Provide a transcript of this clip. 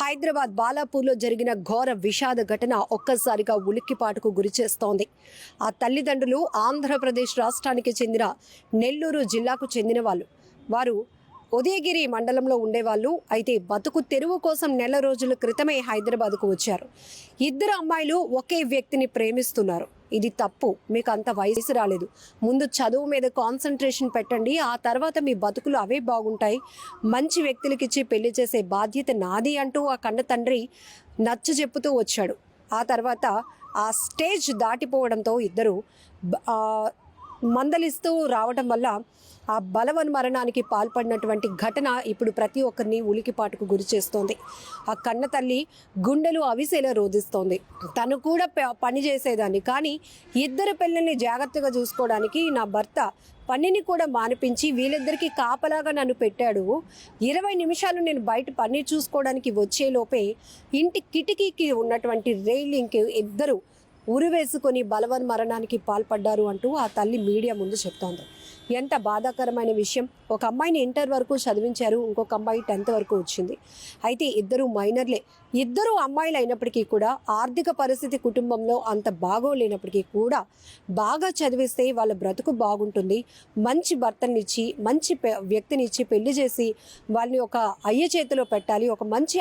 హైదరాబాద్ బాలాపూర్లో జరిగిన ఘోర విషాద ఘటన ఒక్కసారిగా ఉలిక్కిపాటుకు గురిచేస్తోంది. ఆ తల్లిదండ్రులు ఆంధ్రప్రదేశ్ రాష్ట్రానికి చెందిన నెల్లూరు జిల్లాకు చెందిన వాళ్ళు. వారు ఉదయగిరి మండలంలో ఉండేవాళ్ళు. అయితే బతుకు తెరువు కోసం నెల రోజుల క్రితమే హైదరాబాద్కు వచ్చారు. ఇద్దరు అమ్మాయిలు ఒకే వ్యక్తిని ప్రేమిస్తున్నారు. ఇది తప్పు. మీకు అంత వయసు రాలేదు. ముందు చదువు మీద కాన్సన్ట్రేషన్ పెట్టండి. ఆ తర్వాత మీ బతుకులు అవే బాగుంటాయి. మంచి వ్యక్తులకిచ్చి పెళ్లి చేసే బాధ్యత నాది అంటూ ఆ కన్న తండ్రి నచ్చ చెప్పుతూ వచ్చాడు. ఆ తర్వాత ఆ స్టేజ్ దాటిపోవడంతో ఇద్దరు మందలిస్తూ రావడం వల్ల ఆ బలవన్మరణానికి పాల్పడినటువంటి ఘటన ఇప్పుడు ప్రతి ఒక్కరిని ఉలికిపాటుకు గురి చేస్తోంది. ఆ కన్న తల్లి గుండెలు అవిసేలా రోధిస్తోంది. తను కూడా పని చేసేదాన్ని, కానీ ఇద్దరు పిల్లల్ని జాగ్రత్తగా చూసుకోవడానికి నా భర్త పనిని కూడా మానిపించి వీళ్ళిద్దరికీ కాపలాగా నన్ను పెట్టాడు. 20 నిమిషాలు నేను బయట పని చూసుకోవడానికి వచ్చేలోపే ఇంటి కిటికీకి ఉన్నటువంటి రైలింగ్కి ఇద్దరు ఉరివేసుకొని బలవన్మరణానికి పాల్పడ్డారు అంటూ ఆ తల్లి మీడియా ముందు చెప్తోంది. ఎంత బాధాకరమైన విషయం. ఒక అమ్మాయిని ఇంటర్ వరకు చదివించారు, ఇంకొక అమ్మాయి 10th వరకు వచ్చింది. అయితే ఇద్దరు మైనర్లే. ఇద్దరు అమ్మాయిలు అయినప్పటికీ కూడా ఆర్థిక పరిస్థితి కుటుంబంలో అంత బాగోలేనప్పటికీ కూడా బాగా చదివిస్తే వాళ్ళ బ్రతుకు బాగుంటుంది. మంచి భర్తనిచ్చి మంచి వ్యక్తినిచ్చి పెళ్లి చేసి వాళ్ళని ఒక అయ్య చేతిలో పెట్టాలి, ఒక మంచి